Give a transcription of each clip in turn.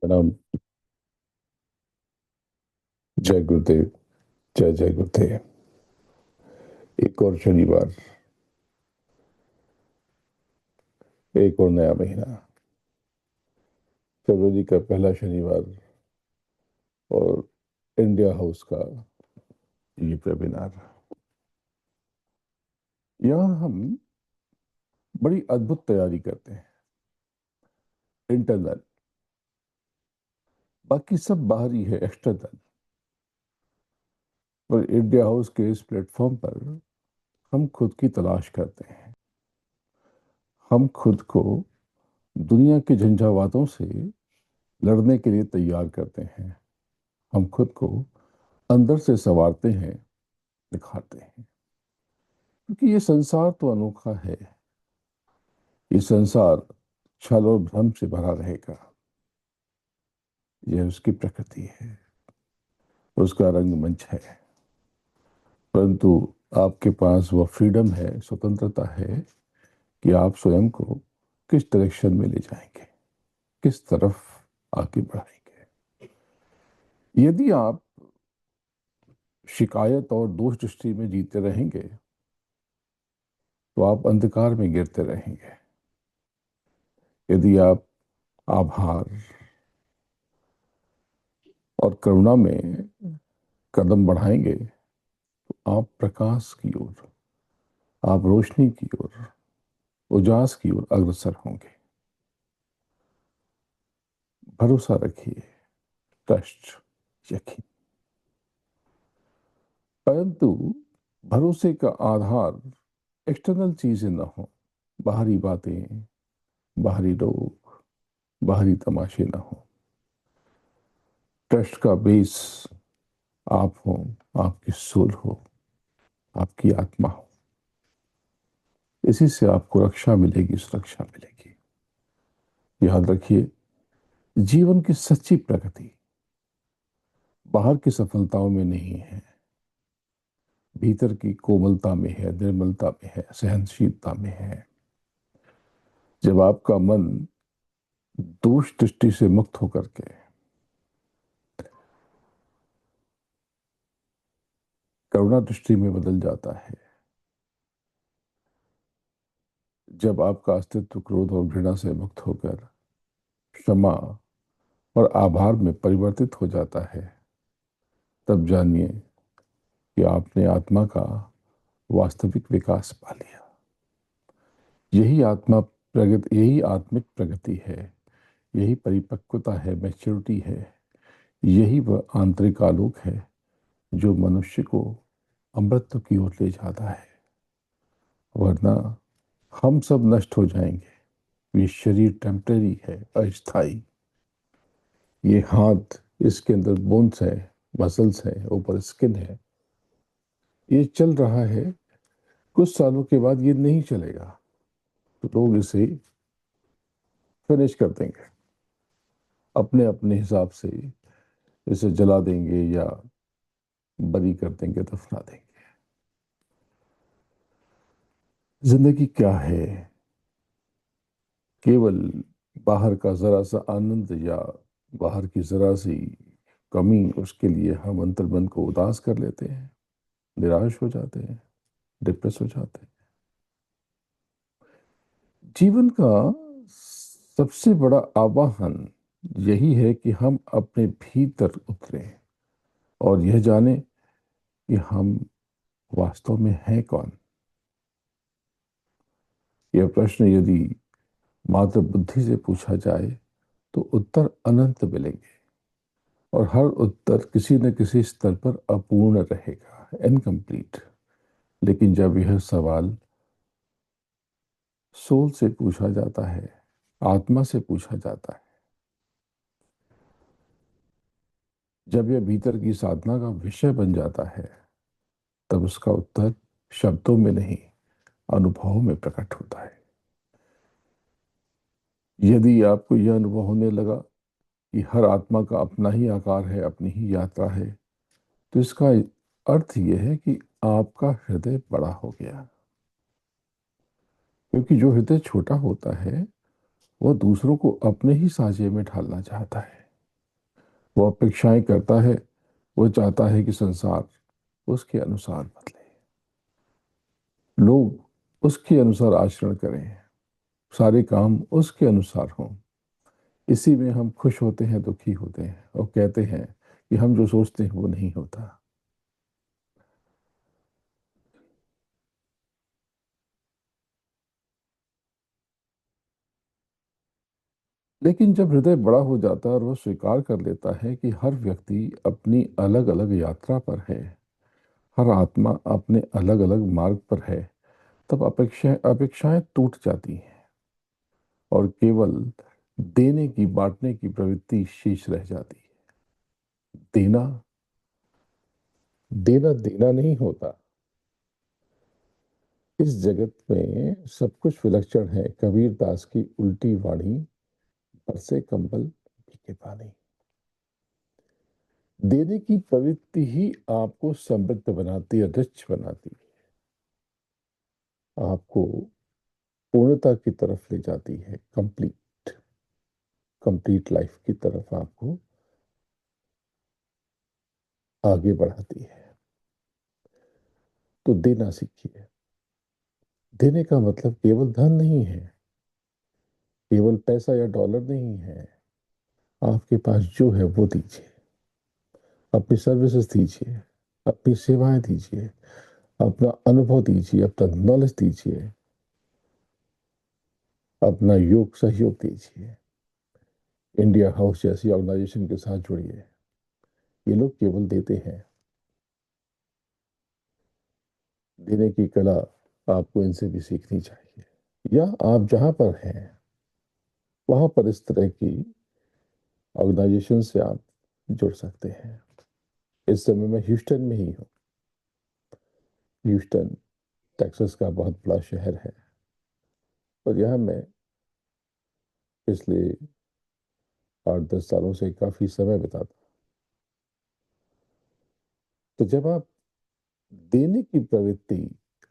प्रणाम। जय गुरुदेव। जय जय गुरुदेव। एक और शनिवार, एक और नया महीना, फरवरी का पहला शनिवार और इंडिया हाउस का ये वेबिनार। यहाँ हम बड़ी अद्भुत तैयारी करते हैं, इंटरनल। बाकी सब बाहरी है, एक्सटर्नल। और इंडिया हाउस के इस प्लेटफॉर्म पर हम खुद की तलाश करते हैं। हम खुद को दुनिया के झंझावातों से लड़ने के लिए तैयार करते हैं। हम खुद को अंदर से संवारते हैं, दिखाते हैं। क्योंकि ये संसार तो अनोखा है। ये संसार छल और भ्रम से भरा रहेगा। यह उसकी प्रकृति है, उसका रंगमंच है। परंतु आपके पास वह फ्रीडम है, स्वतंत्रता है कि आप स्वयं को किस डायरेक्शन में ले जाएंगे, किस तरफ आगे बढ़ाएंगे। यदि आप शिकायत और दोष दृष्टि में जीते रहेंगे तो आप अंधकार में गिरते रहेंगे। यदि आप आभार और करुणा में कदम बढ़ाएंगे तो आप प्रकाश की ओर, आप रोशनी की ओर, उजास की ओर अग्रसर होंगे। भरोसा रखिए, ट्रस्ट, यकीन। परंतु भरोसे का आधार एक्सटर्नल चीजें न हो, बाहरी बातें, बाहरी लोग, बाहरी तमाशे न हो। ट्रस्ट का बेस आप हो, आपकी सोल हो, आपकी आत्मा हो। इसी से आपको रक्षा मिलेगी, सुरक्षा मिलेगी। याद रखिए, जीवन की सच्ची प्रगति बाहर की सफलताओं में नहीं है, भीतर की कोमलता में है, निर्मलता में है, सहनशीलता में है। जब आपका मन दोष दृष्टि से मुक्त होकर के करुणा दृष्टि में बदल जाता है, जब आपका अस्तित्व क्रोध और घृणा से मुक्त होकर क्षमा और आभार में परिवर्तित हो जाता है, तब जानिए कि आपने आत्मा का वास्तविक विकास पा लिया। यही आत्मिक प्रगति है, यही परिपक्वता है, मैच्योरिटी है। यही वह आंतरिक आलोक है जो मनुष्य को अमृत की ओर ले जाता है। वरना हम सब नष्ट हो जाएंगे। ये शरीर टेम्परेरी है, अस्थाई। ये हाथ, इसके अंदर बोन्स है, मसल्स है, ऊपर स्किन है। ये चल रहा है, कुछ सालों के बाद ये नहीं चलेगा, तो लोग इसे फिनिश कर देंगे, अपने अपने हिसाब से इसे जला देंगे या बरी कर देंगे, दफना देंगे। जिंदगी क्या है? केवल बाहर का जरा सा आनंद या बाहर की जरा सी कमी, उसके लिए हम अंतर मन को उदास कर लेते हैं, निराश हो जाते हैं, डिप्रेस हो जाते हैं। जीवन का सबसे बड़ा आवाहन यही है कि हम अपने भीतर उतरें और यह जाने कि हम वास्तव में हैं कौन। यह प्रश्न यदि मात्र बुद्धि से पूछा जाए तो उत्तर अनंत मिलेंगे, और हर उत्तर किसी न किसी स्तर पर अपूर्ण रहेगा, इनकम्प्लीट। लेकिन जब यह सवाल सोल से पूछा जाता है, आत्मा से पूछा जाता है, जब यह भीतर की साधना का विषय बन जाता है, तब उसका उत्तर शब्दों में नहीं, अनुभवों में प्रकट होता है। यदि आपको यह अनुभव होने लगा कि हर आत्मा का अपना ही आकार है, अपनी ही यात्रा है, तो इसका अर्थ यह है कि आपका हृदय बड़ा हो गया। क्योंकि जो हृदय छोटा होता है वह दूसरों को अपने ही साझे में ढालना चाहता है। वो अपेक्षाएं करता है, वो चाहता है कि संसार उसके अनुसार बदले, लोग उसके अनुसार आचरण करें, सारे काम उसके अनुसार हों। इसी में हम खुश होते हैं, दुखी होते हैं और कहते हैं कि हम जो सोचते हैं वो नहीं होता। लेकिन जब हृदय बड़ा हो जाता है और वह स्वीकार कर लेता है कि हर व्यक्ति अपनी अलग अलग यात्रा पर है, हर आत्मा अपने अलग अलग मार्ग पर है, तब अपेक्षाएं अपेक्षाएं टूट जाती हैं और केवल देने की, बांटने की प्रवृत्ति शेष रह जाती है। देना, देना देना नहीं होता। इस जगत में सब कुछ विलक्षण है। कबीर दास की उल्टी वाणी, बरसे कंबल फीके पानी। देने की प्रवृत्ति ही आपको समृद्ध बनाती है, रिच बनाती है, आपको पूर्णता की तरफ ले जाती है, कंप्लीट कंप्लीट लाइफ की तरफ आपको आगे बढ़ाती है। तो देना सीखिए। देने का मतलब केवल धन नहीं है, केवल पैसा या डॉलर नहीं है। आपके पास जो है वो दीजिए, अपनी सर्विसेज दीजिए, अपनी सेवाएं दीजिए, अपना अनुभव दीजिए, अपना नॉलेज दीजिए, अपना योग सहयोग दीजिए। इंडिया हाउस जैसी ऑर्गेनाइजेशन के साथ जुड़िए। ये लोग केवल देते हैं। देने की कला आपको इनसे भी सीखनी चाहिए। या आप जहां पर हैं वहां पर इस तरह की ऑर्गेनाइजेशन से आप जुड़ सकते हैं। इस समय मैं ह्यूस्टन में ही हूँ। ह्यूस्टन टेक्सास का बहुत बड़ा शहर है और यहाँ मैं पिछले 8-10 सालों से काफी समय बिताता। तो जब आप देने की प्रवृत्ति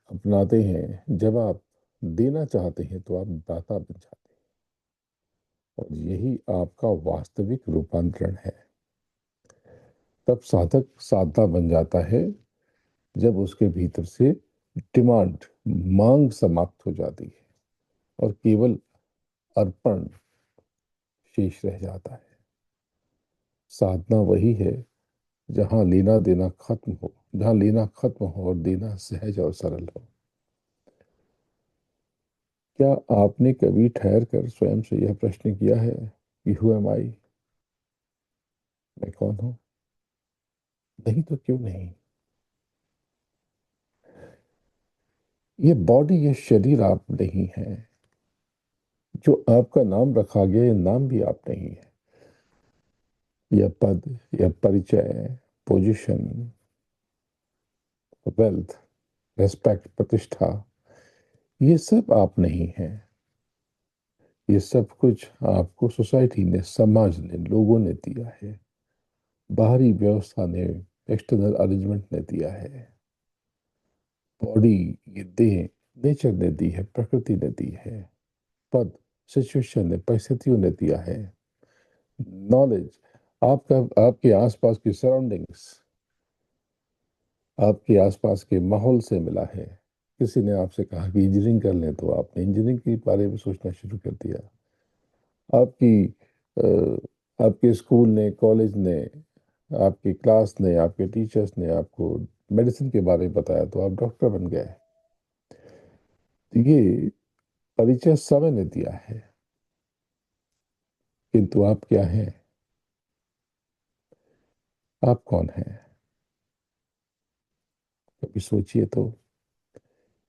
अपनाते हैं, जब आप देना चाहते हैं तो आप दाता बन जाते हैं और यही आपका वास्तविक रूपांतरण है। तब साधक साधना बन जाता है जब उसके भीतर से डिमांड, मांग समाप्त हो जाती है और केवल अर्पण शेष रह जाता है। साधना वही है जहां लेना देना खत्म हो, जहां लेना खत्म हो और देना सहज और सरल हो। क्या आपने कभी ठहर कर स्वयं से यह प्रश्न किया है कि हु एम आई, मैं कौन हूं? नहीं तो क्यों नहीं? ये बॉडी, ये शरीर आप नहीं है। जो आपका नाम रखा गया, ये नाम भी आप नहीं है। यह पद, यह परिचय, पोजीशन, वेल्थ, रेस्पेक्ट, प्रतिष्ठा, ये सब आप नहीं है। ये सब कुछ आपको सोसाइटी ने, समाज ने, लोगों ने दिया है, बाहरी व्यवस्था ने, एक्सटर्नल अरेंजमेंट ने दिया है। बॉडी, ये देह नेचर ने दी है, प्रकृति ने दी है। पद सिचुएशन ने, परिस्थितियों ने दिया है। नॉलेज आपका, आपके आसपास की सराउंडिंग्स, आपके आसपास के माहौल से मिला है। किसी ने आपसे कहा कि इंजीनियरिंग कर लें तो आपने इंजीनियरिंग के बारे में सोचना शुरू कर दिया। आपकी आपके स्कूल ने, कॉलेज ने, आपकी क्लास ने, आपके टीचर्स ने आपको मेडिसिन के बारे में बताया तो आप डॉक्टर बन गए। तो ये परिचय समय ने दिया है, किंतु आप क्या हैं? आप कौन हैं? कभी सोचिए तो।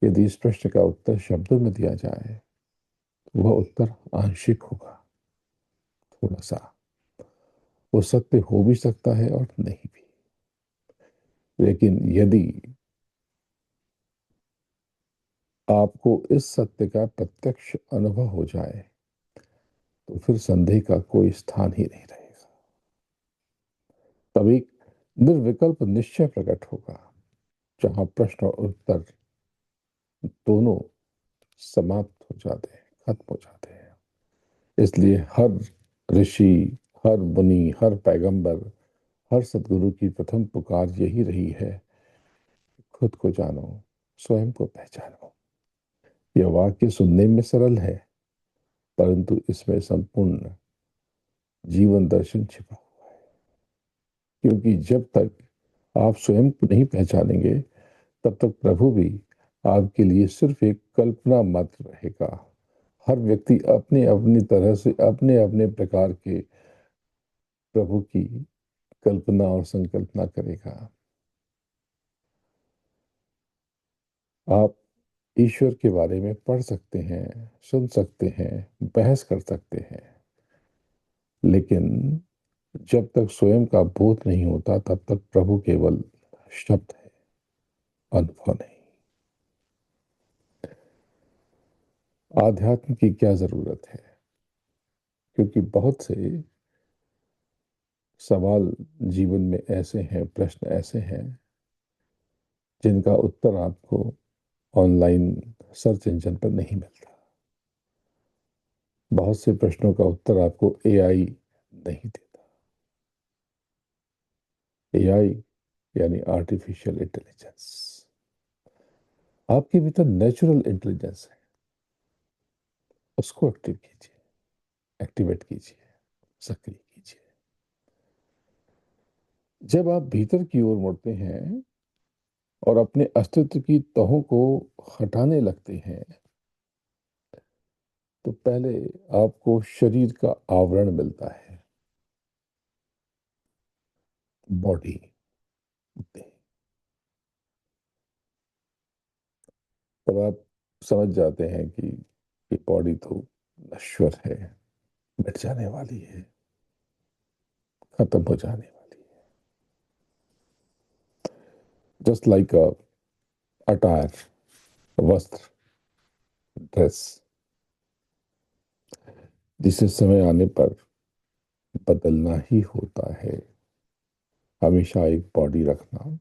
यदि इस प्रश्न का उत्तर शब्दों में दिया जाए तो वह उत्तर आंशिक होगा, थोड़ा सा। वो सत्य हो भी सकता है और नहीं भी। लेकिन यदि आपको इस सत्य का प्रत्यक्ष अनुभव हो जाए तो फिर संदेह का कोई स्थान ही नहीं रहेगा। तब एक निर्विकल्प निश्चय प्रकट होगा जहां प्रश्न और उत्तर दोनों समाप्त हो जाते हैं, खत्म हो जाते हैं। इसलिए हर ऋषि, हर मुनि, हर पैगंबर, हर सदगुरु की प्रथम पुकार यही रही है, खुद को जानो, स्वयं को पहचानो। यह वाक्य सुनने में सरल है, परंतु इसमें संपूर्ण जीवन दर्शन छिपा हुआ है। क्योंकि जब तक आप स्वयं को नहीं पहचानेंगे, तब तक प्रभु भी आपके लिए सिर्फ एक कल्पना मात्र रहेगा। हर व्यक्ति अपने अपनी तरह से अपने अपने प्रकार के प्रभु की कल्पना और संकल्पना करेगा। आप ईश्वर के बारे में पढ़ सकते हैं, सुन सकते हैं, बहस कर सकते हैं, लेकिन जब तक स्वयं का बोध नहीं होता, तब तक प्रभु केवल शब्द है, अनुभव नहीं। आध्यात्म की क्या जरूरत है? क्योंकि बहुत से सवाल जीवन में ऐसे हैं, प्रश्न ऐसे हैं जिनका उत्तर आपको ऑनलाइन सर्च इंजन पर नहीं मिलता। बहुत से प्रश्नों का उत्तर आपको एआई नहीं देता। एआई यानी आर्टिफिशियल इंटेलिजेंस। आपके भीतर नेचुरल इंटेलिजेंस है, उसको एक्टिव कीजिए, एक्टिवेट कीजिए, सक्रिय कीजिए। जब आप भीतर की ओर मुड़ते हैं और अपने अस्तित्व की तहों को हटाने लगते हैं, तो पहले आपको शरीर का आवरण मिलता है, बॉडी। तब आप समझ जाते हैं कि ये बॉडी तो नश्वर है, मिट जाने वाली है, खत्म हो जाने वाली है। जस्ट लाइक अ अटायर, वस्त्र, ड्रेस, जिसे समय आने पर बदलना ही होता है। हमेशा एक बॉडी रखना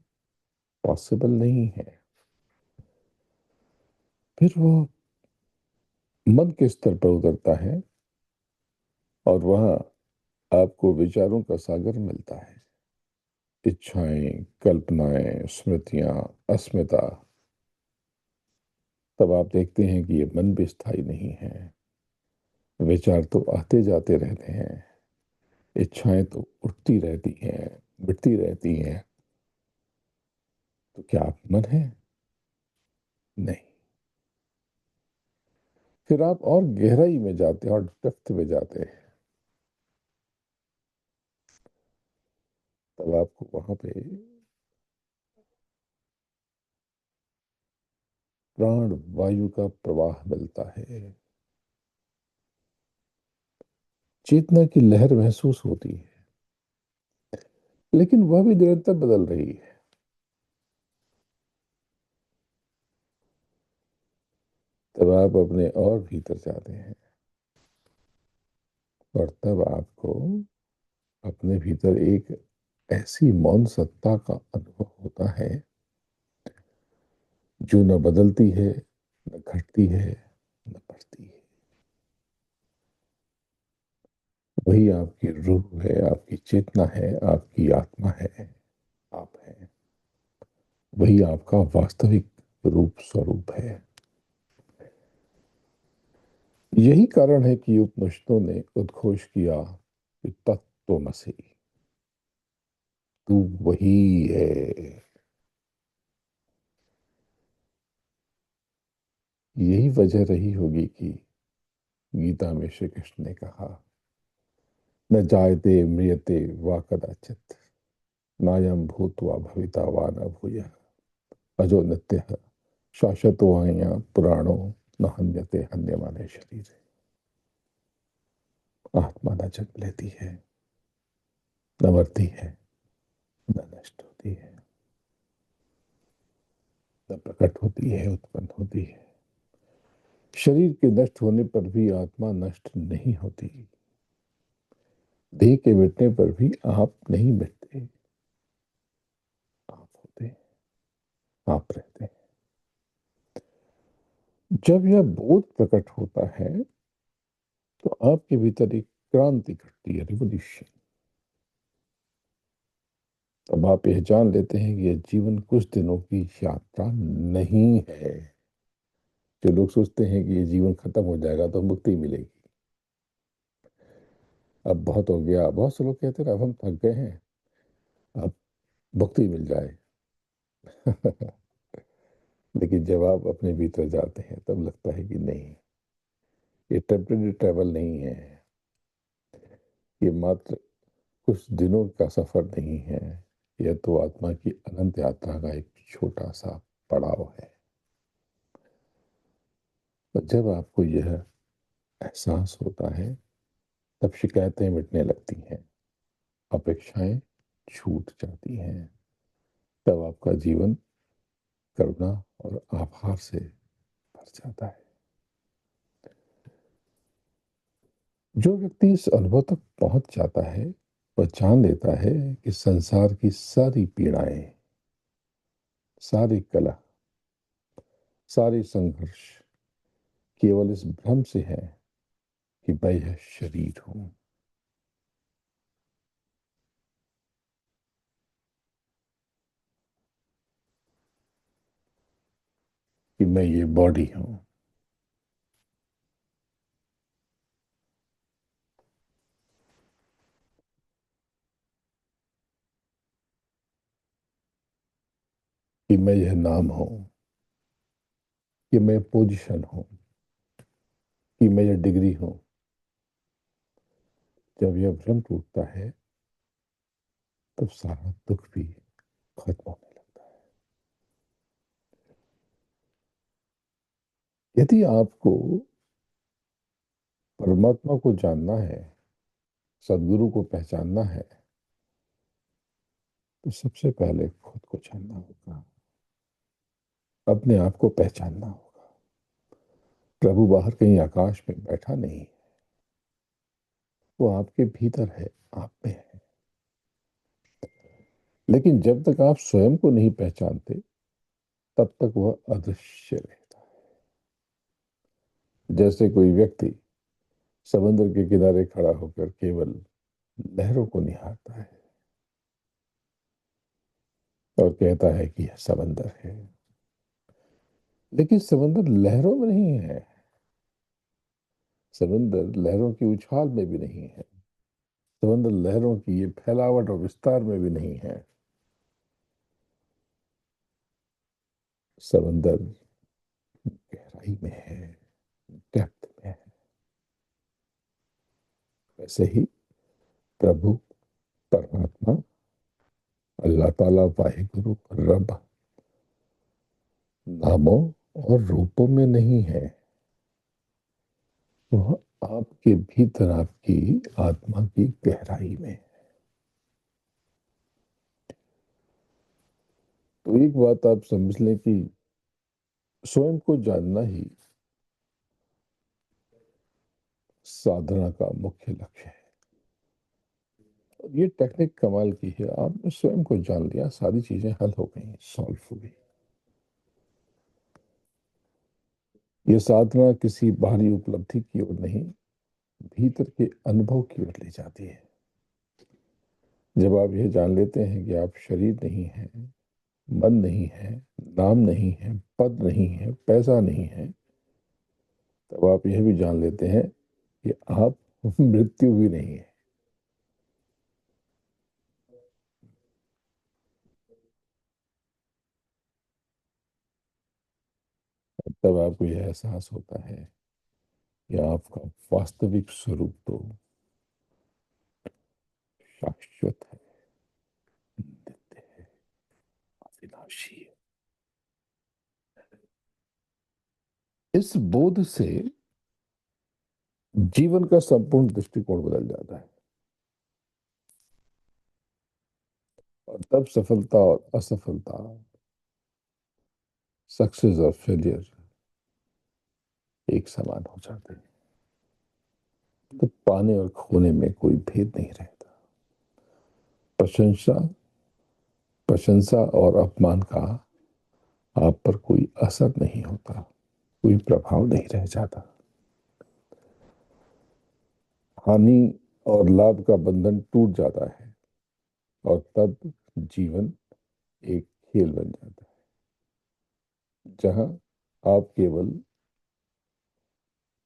पॉसिबल नहीं है। फिर वो मन के स्तर पर उतरता है और वहां आपको विचारों का सागर मिलता है। इच्छाएं, कल्पनाएं, स्मृतियां, अस्मिता। तब आप देखते हैं कि ये मन भी स्थायी नहीं है। विचार तो आते जाते रहते हैं, इच्छाएं तो उठती रहती हैं, मिटती रहती हैं। तो क्या आप मन है? नहीं। फिर आप और गहराई में जाते हैं और डेप्थ में जाते हैं। तब आपको वहां पे प्राण वायु का प्रवाह मिलता है, चेतना की लहर महसूस होती है, लेकिन वह भी निरंतर बदल रही है। तब आप अपने और भीतर जाते हैं और तब आपको अपने भीतर एक ऐसी मौन सत्ता का अनुभव होता है जो न बदलती है, न घटती है, न बढ़ती है। वही आपकी रूह है, आपकी चेतना है, आपकी आत्मा है, आप हैं। वही आपका वास्तविक रूप स्वरूप है। यही कारण है कि उपनिषदों ने उद्घोष किया कि तत्त्वमसि, तू वही है। यही वजह रही होगी कि गीता में श्री कृष्ण ने कहा, न जायते म्रियते वा कदाचित, नायम भूत्वा भविता वा न भूयः, अजो नित्यः शाश्वतो अयं पुराणो न हन्यते हन्यमाने शरीर। आत्मा न जन्म लेती है, न मरती है, न नष्ट होती है, न प्रकट होती है, उत्पन्न होती है। शरीर के नष्ट होने पर भी आत्मा नष्ट नहीं होती। देह के मिटने पर भी आप नहीं मिटते, आप होते हैं, आप रहते हैं। जब यह बोध प्रकट होता है, तो आपके भीतर एक क्रांति घटती है, रिवोल्यूशन। तब आप यह जान लेते हैं कि यह जीवन कुछ दिनों की यात्रा नहीं है। जो लोग सोचते हैं कि ये जीवन खत्म हो जाएगा तो मुक्ति मिलेगी, अब बहुत हो गया, बहुत से लोग कहते हैं अब हम थक गए हैं, अब मुक्ति मिल जाए। लेकिन जब आप अपने भीतर जाते हैं तब लगता है कि नहीं, ये टेम्परेरी ट्रैवल नहीं है, ये मात्र कुछ दिनों का सफर नहीं है, यह तो आत्मा की अनंत यात्रा का एक छोटा सा पड़ाव है। तो जब आपको यह एहसास होता है तब शिकायतें मिटने लगती हैं, अपेक्षाएं छूट जाती हैं, तब आपका जीवन करुणा और आभार से भर जाता है। जो व्यक्ति इस अनुभव तक पहुंच जाता है वह जान लेता है कि संसार की सारी पीड़ाएं, सारी कलह, सारी संघर्ष केवल इस भ्रम से है कि मैं यह शरीर हूं, कि मैं ये बॉडी हूं। कि मैं यह नाम हूं, कि मैं पोजीशन हूं, कि मैं यह डिग्री हूं। जब यह भ्रम टूटता है तब सारा दुख भी खत्म होने लगता है। यदि आपको परमात्मा को जानना है, सदगुरु को पहचानना है, तो सबसे पहले खुद को जानना होगा, अपने आप को पहचानना होगा। प्रभु बाहर कहीं आकाश में बैठा नहीं, वो आपके भीतर है, आप में है। लेकिन जब तक आप स्वयं को नहीं पहचानते तब तक वह अदृश्य रहता है। जैसे कोई व्यक्ति समुद्र के किनारे खड़ा होकर केवल लहरों को निहारता है और कहता है कि यह समंदर है, लेकिन समंदर लहरों में नहीं है, समंदर लहरों की उछाल में भी नहीं है, समंदर लहरों की ये फैलावट और विस्तार में भी नहीं है। समंदर गहराई में है, डेप्थ में है। वैसे ही प्रभु, परमात्मा, अल्लाह ताला, वाहिगुरु, रब नामों और रूपों में नहीं है, वह आपके भीतर, आपकी आत्मा की गहराई में। तो एक बात आप समझ लें कि स्वयं को जानना ही साधना का मुख्य लक्ष्य है। और ये टेक्निक कमाल की है, आपने स्वयं को जान लिया, सारी चीजें हल हो गई, सॉल्व हो गई। ये साधना किसी बाहरी उपलब्धि की ओर नहीं, भीतर के अनुभव की ओर ले जाती है। जब आप यह जान लेते हैं कि आप शरीर नहीं हैं, मन नहीं है, नाम नहीं है, पद नहीं है, पैसा नहीं है, तब आप यह भी जान लेते हैं कि आप मृत्यु भी नहीं है। तब आपको यह एहसास होता है कि आपका वास्तविक स्वरूप तो शाश्वत है, नित्य है, अविनाशी है। इस बोध से जीवन का संपूर्ण दृष्टिकोण बदल जाता है और तब सफलता और असफलता, सक्सेस और फेलियर एक समान हो जाते हैं। तो पाने और खोने में कोई भेद नहीं रहता। प्रशंसा प्रशंसा और अपमान का आप पर कोई असर नहीं होता, कोई प्रभाव नहीं रह जाता। हानि और लाभ का बंधन टूट जाता है और तब जीवन एक खेल बन जाता है जहां आप केवल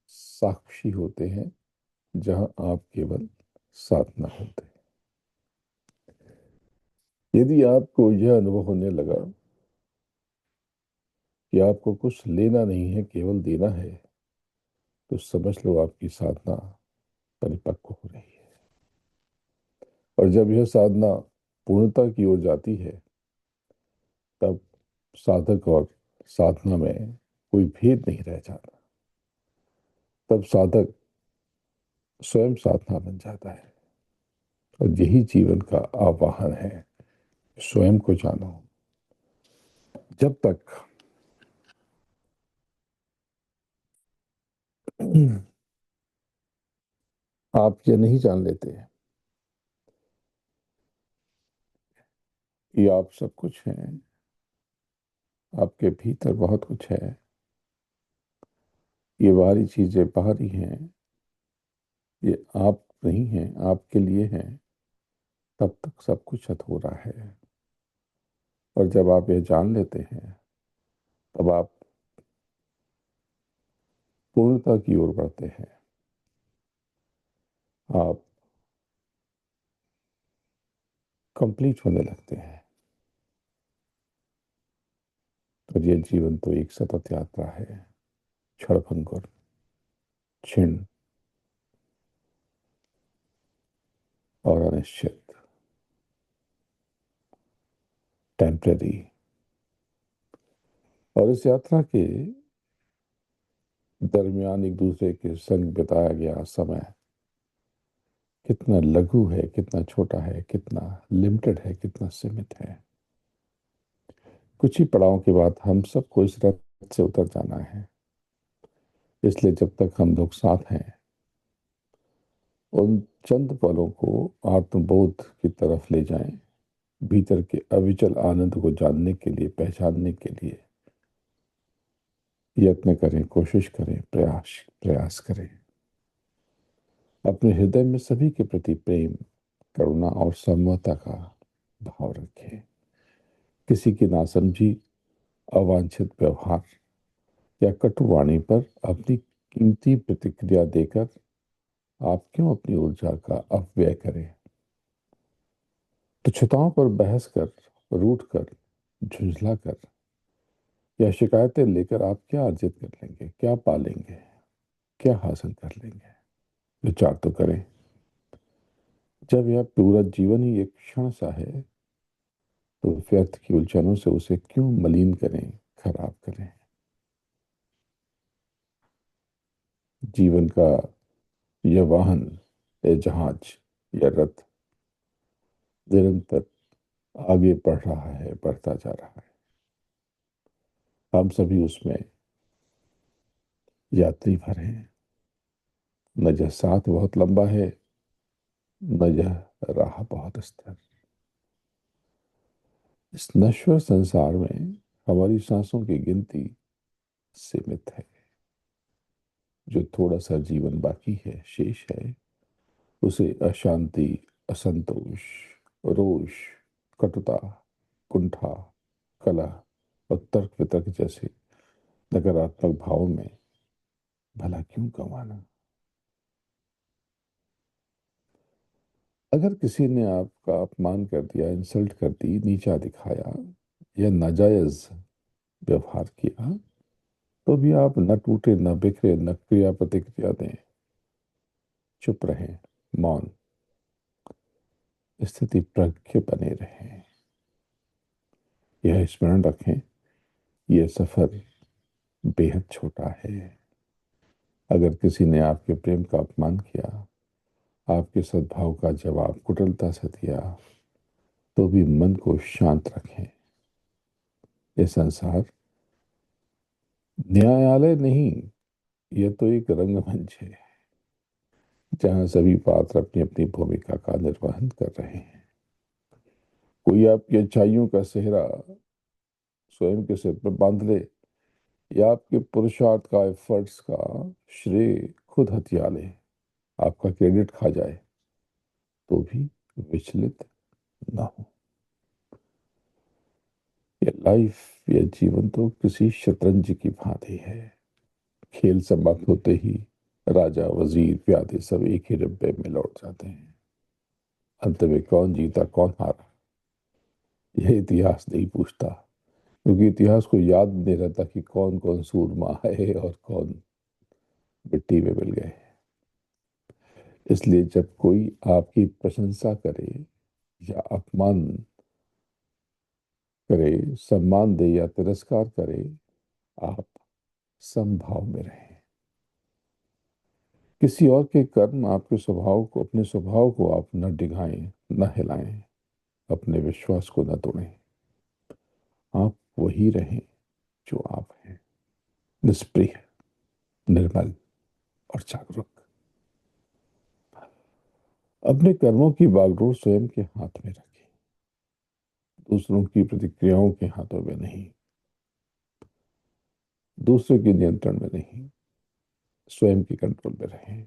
साक्षी होते हैं, जहां आप केवल साधना होते हैं। यदि आपको यह अनुभव होने लगा कि आपको कुछ लेना नहीं है, केवल देना है, तो समझ लो आपकी साधना परिपक्व हो रही है। और जब यह साधना पूर्णता की ओर जाती है, तब साधक और साधना में कोई भेद नहीं रह जाता। तब साधक स्वयं साधना बन जाता है। और यही जीवन का आह्वान है, स्वयं को जानो। जब तक आप ये नहीं जान लेते कि आप सब कुछ हैं, आपके भीतर बहुत कुछ है, ये बाहरी चीजें बाहरी हैं, ये आप नहीं हैं, आपके लिए हैं, तब तक सब कुछ अधूरा है। और जब आप ये जान लेते हैं, तब आप पूर्णता की ओर बढ़ते हैं। आप कंप्लीट होने लगते हैं। और ये जीवन तो एक सतत यात्रा है, क्षणभंगुर, क्षीण और अनिश्चित, टेम्परेरी। और इस यात्रा के दरमियान एक दूसरे के संग बिताया गया समय कितना लघु है, कितना छोटा है, कितना लिमिटेड है, कितना सीमित है। कुछ ही पड़ाव के बाद हम सबको इस रथ से उतर जाना है। इसलिए जब तक हम लोग साथ हैं, उन चंद पलों को आत्मबोध की तरफ ले जाएं, भीतर के अविचल आनंद को जानने के लिए, पहचानने के लिए यत्न करें, कोशिश करें, प्रयास प्रयास करें। अपने हृदय में सभी के प्रति प्रेम, करुणा और समता का भाव रखें। किसी की नासमझी, अवांछित व्यवहार या कटुवाणी पर अपनी कीमती प्रतिक्रिया देकर आप क्यों अपनी ऊर्जा का अपव्यय करें। तुच्छताओं पर बहस कर, रूठ कर, झुंझला कर या शिकायतें लेकर आप क्या अर्जित कर लेंगे, क्या पालेंगे, क्या हासिल कर लेंगे। विचार तो करें। जब यह पूरा जीवन ही एक क्षण सा है, तो व्यर्थ की उलझनों से उसे क्यों मलिन करें, खराब करें। जीवन का यह वाहन या जहाज या रथ निरंतर आगे बढ़ रहा है, बढ़ता जा रहा है। हम सभी उसमें यात्री भर हैं। न यह साथ बहुत लंबा है, न यह राह बहुत स्थिर। इस नश्वर संसार में हमारी सांसों की गिनती सीमित है। जो थोड़ा सा जीवन बाकी है, शेष है, उसे अशांति, असंतोष, रोष, कटुता, कुंठा, कलह और तर्क वितर्क जैसे नकारात्मक भावों में भला क्यों गंवाना। अगर किसी ने आपका अपमान कर दिया, इंसल्ट कर दी, नीचा दिखाया या नाजायज व्यवहार किया, तो भी आप न टूटे, न बिखरे, न क्रिया प्रतिक्रिया दें। चुप रहें, मौन, स्थिति प्रज्ञ बने रहें। यह स्मरण रखें, यह सफर बेहद छोटा है। अगर किसी ने आपके प्रेम का अपमान किया, आपके सद्भाव का जवाब कुटिलता से दिया, तो भी मन को शांत रखें। ये संसार न्यायालय नहीं, यह तो एक रंगमंच है, जहां सभी पात्र अपनी अपनी भूमिका का निर्वहन कर रहे हैं। कोई आपकी अच्छाइयों का सेहरा स्वयं के सिर पर बांध ले, या आपके पुरुषार्थ का, एफर्ट्स का श्रेय खुद हथिया ले, आपका क्रेडिट खा जाए, तो भी विचलित ना हो। ये लाइफ, या जीवन तो किसी शतरंज की भांति है। खेल समाप्त होते ही राजा, वजीर, प्यादे सब एक ही डिब्बे में लौट जाते हैं। अंत में कौन जीता कौन हारा, यह इतिहास नहीं पूछता, क्योंकि इतिहास को याद नहीं रहता कि कौन कौन सूरमा है और कौन मिट्टी में मिल गए। इसलिए जब कोई आपकी प्रशंसा करे या अपमान करे, सम्मान दे या तिरस्कार करे, आप समभाव में रहें। किसी और के कर्म आपके स्वभाव को, अपने स्वभाव को आप न डिघाएं, न हिलाएं, अपने विश्वास को न तोड़ें। आप वही रहें जो आप हैं, निष्प्रिय, निर्मल और जागरूक। अपने कर्मों की बागडोर स्वयं के हाथ में रखें, दूसरों की प्रतिक्रियाओं के हाथों में नहीं, दूसरे के नियंत्रण में नहीं, स्वयं के कंट्रोल में रहें।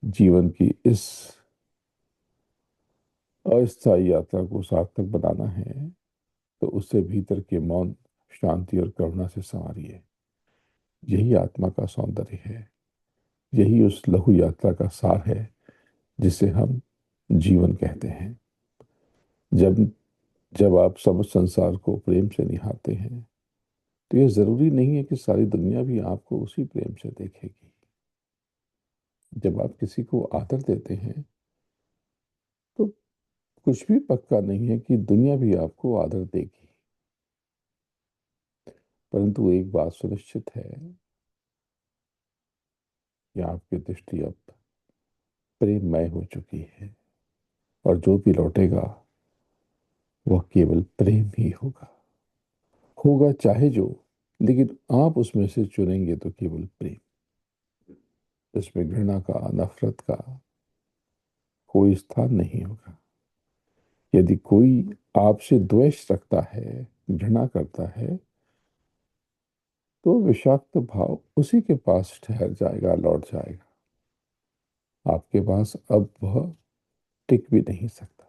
जीवन की इस अस्थायी यात्रा को सार्थक बनाना है तो उससे भीतर के मौन, शांति और करुणा से संवारिए। यही आत्मा का सौंदर्य है। यही उस लघु यात्रा का सार है जिसे हम जीवन कहते हैं। जब जब आप सब संसार को प्रेम से निहारते हैं तो यह जरूरी नहीं है कि सारी दुनिया भी आपको उसी प्रेम से देखेगी। जब आप किसी को आदर देते हैं तो कुछ भी पक्का नहीं है कि दुनिया भी आपको आदर देगी। परंतु एक बात सुनिश्चित है कि आपकी दृष्टि अब प्रेममय हो चुकी है, और जो भी लौटेगा वह केवल प्रेम ही होगा। होगा चाहे जो, लेकिन आप उसमें से चुनेंगे तो केवल प्रेम। इसमें घृणा का, नफरत का कोई स्थान नहीं होगा। यदि कोई आपसे द्वेष रखता है, घृणा करता है, तो विषाक्त भाव उसी के पास ठहर जाएगा, लौट जाएगा। आपके पास अब वह टिक भी नहीं सकता।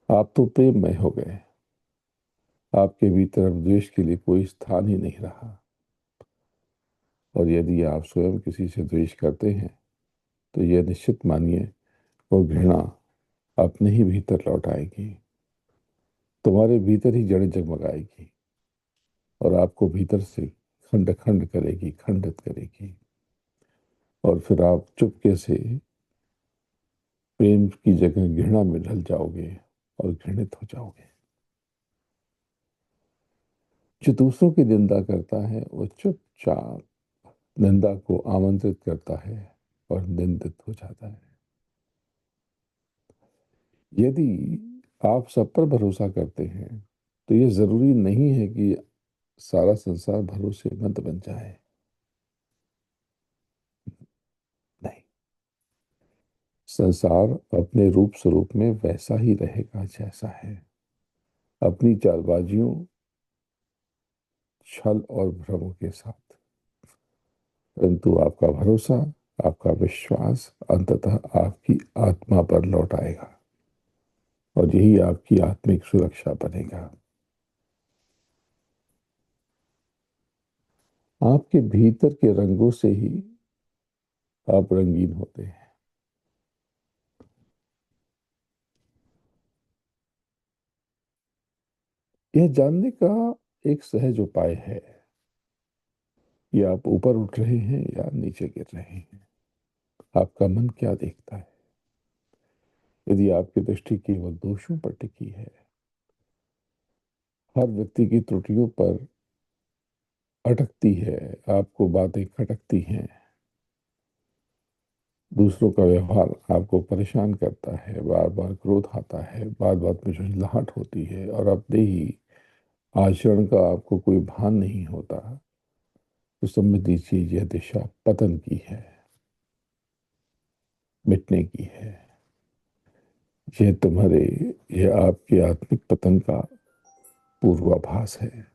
आप तो प्रेममय हो गए। आपके भीतर अब द्वेष के लिए कोई स्थान ही नहीं रहा। और यदि आप स्वयं किसी से द्वेष करते हैं तो यह निश्चित मानिए वो घृणा अपने ही भीतर लौट आएगी, तुम्हारे भीतर ही जड़ें जगमगाएगी और आपको भीतर से खंड खंड करेगी, खंडित करेगी। और फिर आप चुपके से प्रेम की जगह घृणा में ढल जाओगे और घृणित हो जाओगे। जो दूसरों की निंदा करता है वो चुपचाप निंदा को आमंत्रित करता है और निंदित हो जाता है। यदि आप सब पर भरोसा करते हैं तो ये जरूरी नहीं है कि सारा संसार भरोसेमंद बन जाए। नहीं, संसार अपने रूप स्वरूप में वैसा ही रहेगा जैसा है, अपनी चालबाजियों, छल और भ्रमों के साथ। परंतु आपका भरोसा, आपका विश्वास अंततः आपकी आत्मा पर लौट आएगा और यही आपकी आत्मिक सुरक्षा बनेगा। आपके भीतर के रंगों से ही आप रंगीन होते हैं। यह जानने का एक सहज उपाय है कि आप ऊपर उठ रहे हैं या नीचे गिर रहे हैं। आपका मन क्या देखता है? यदि आपकी दृष्टि केवल दोषों पर टिकी है, हर व्यक्ति की त्रुटियों पर अटकती है, आपको बातें खटकती हैं, दूसरों का व्यवहार आपको परेशान करता है, बार बार क्रोध आता है, बात बात में झुंझलाहट होती है और अपने ही आचरण का आपको कोई भान नहीं होता, तो समझ लीजिए यह दिशा पतन की है, मिटने की है। यह तुम्हारे, यह आपके आत्मिक पतन का पूर्वाभास है।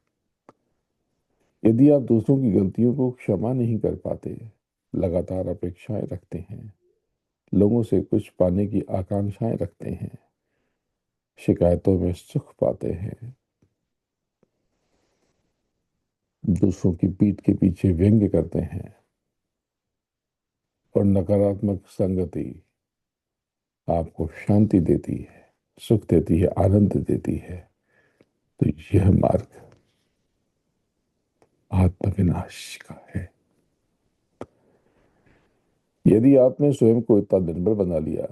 यदि आप दूसरों की गलतियों को क्षमा नहीं कर पाते, लगातार अपेक्षाएं रखते हैं, लोगों से कुछ पाने की आकांक्षाएं रखते हैं, शिकायतों में सुख पाते हैं, दूसरों की पीठ के पीछे व्यंग्य करते हैं, और नकारात्मक संगति आपको शांति देती है, सुख देती है, आनंद देती है, तो यह मार्ग आत्मविनाश का है। यदि आपने स्वयं को इतना निर्भर बना लिया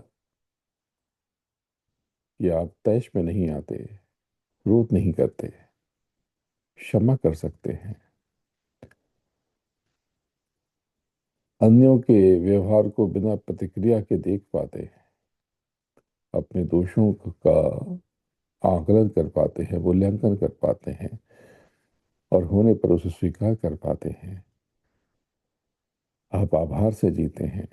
कि आप तैश में नहीं आते, क्रोध नहीं करते, क्षमा कर सकते हैं, अन्यों के व्यवहार को बिना प्रतिक्रिया के देख पाते हैं, अपने दोषों का आकलन कर पाते हैं, मूल्यांकन कर पाते हैं, और होने पर उसे स्वीकार कर पाते हैं, आप आभार से जीते हैं,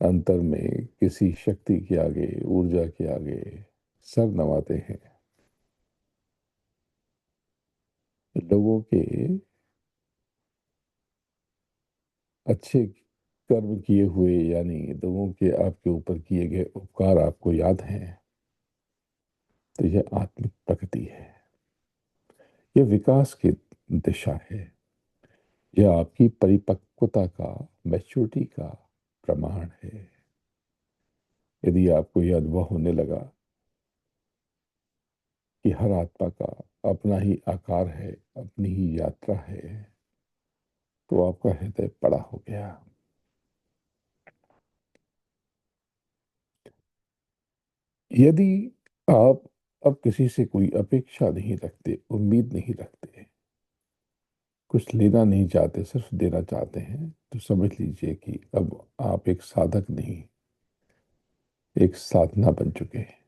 अंतर में किसी शक्ति के आगे, ऊर्जा के आगे सर नवाते हैं, लोगों के अच्छे कर्म किए हुए, यानी लोगों के आपके ऊपर किए गए उपकार आपको याद हैं, तो यह आत्मिक प्रगति है, यह विकास की दिशा है, यह आपकी परिपक्वता का, मैच्योरिटी का प्रमाण है। यदि आपको यह अनुभव होने लगा कि हर आत्मा का अपना ही आकार है, अपनी ही यात्रा है, तो आपका हृदय बड़ा हो गया। यदि आप अब किसी से कोई अपेक्षा नहीं रखते, उम्मीद नहीं रखते, कुछ लेना नहीं चाहते, सिर्फ देना चाहते हैं, तो समझ लीजिए कि अब आप एक साधक नहीं, एक साधना बन चुके हैं।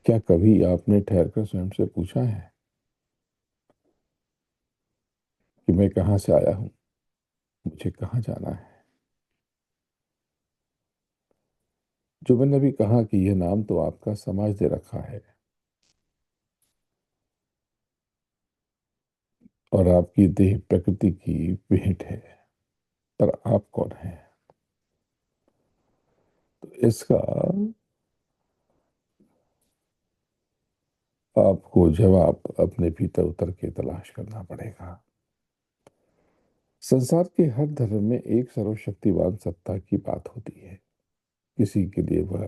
क्या कभी आपने ठहरकर स्वयं से पूछा है कि मैं कहाँ से आया हूं, मुझे कहाँ जाना है? जो मैंने अभी कहा कि यह नाम तो आपका समाज दे रखा है, और आपकी देह प्रकृति की भेंट है, पर आप कौन है? तो इसका आपको जवाब अपने भीतर उतर के तलाश करना पड़ेगा। संसार के हर धर्म में एक सर्वशक्तिवान सत्ता की बात होती है। किसी के लिए वह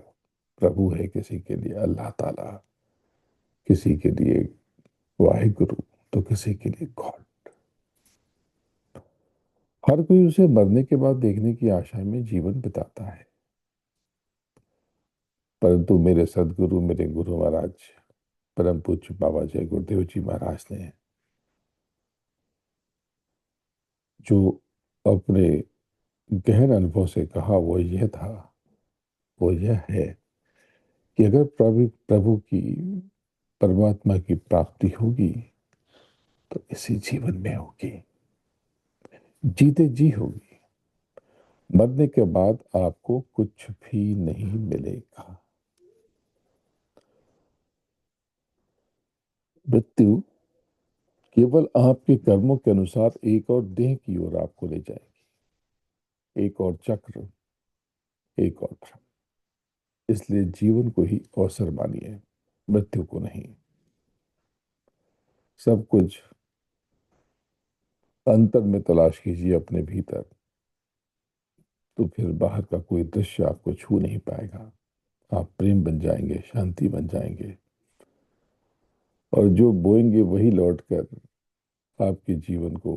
प्रभु है, किसी के लिए अल्लाह ताला, किसी के लिए वाहिगुरु, तो किसी के लिए गॉड। हर कोई उसे मरने के बाद देखने की आशा में जीवन बिताता है, परंतु मेरे सदगुरु, मेरे गुरु महाराज परम पूज्य बाबा जय गुरुदेव जी महाराज ने जो अपने गहन अनुभव से कहा, वो यह था, वो यह है कि अगर प्रभु प्रभु की, परमात्मा की प्राप्ति होगी तो इसी जीवन में होगी, जीते जी होगी। मरने के बाद आपको कुछ भी नहीं मिलेगा। मृत्यु केवल आपके कर्मों के अनुसार एक और देह की ओर आपको ले जाएगी, एक और चक्र, एक और भ्रम। इसलिए जीवन को ही अवसर मानिए, मृत्यु को नहीं। सब कुछ अंतर में तलाश कीजिए अपने भीतर, तो फिर बाहर का कोई दृश्य आपको छू नहीं पाएगा। आप प्रेम बन जाएंगे, शांति बन जाएंगे, और जो बोएंगे वही लौटकर आपके जीवन को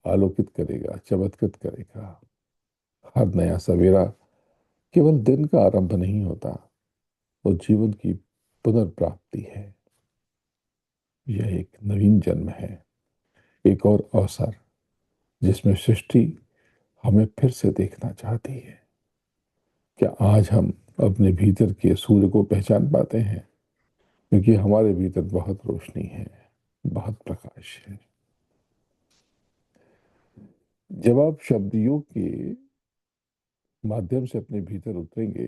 आलोकित करेगा, चमत्कृत करेगा। हर नया सवेरा केवल दिन का आरंभ नहीं होता, वो जीवन की पुनर्प्राप्ति है। यह एक नवीन जन्म है, एक और अवसर, जिसमें सृष्टि हमें फिर से देखना चाहती है। क्या आज हम अपने भीतर के सूर्य को पहचान पाते हैं? क्योंकि हमारे भीतर बहुत रोशनी है, बहुत प्रकाश है। जब आप शब्द योग के माध्यम से अपने भीतर उतरेंगे,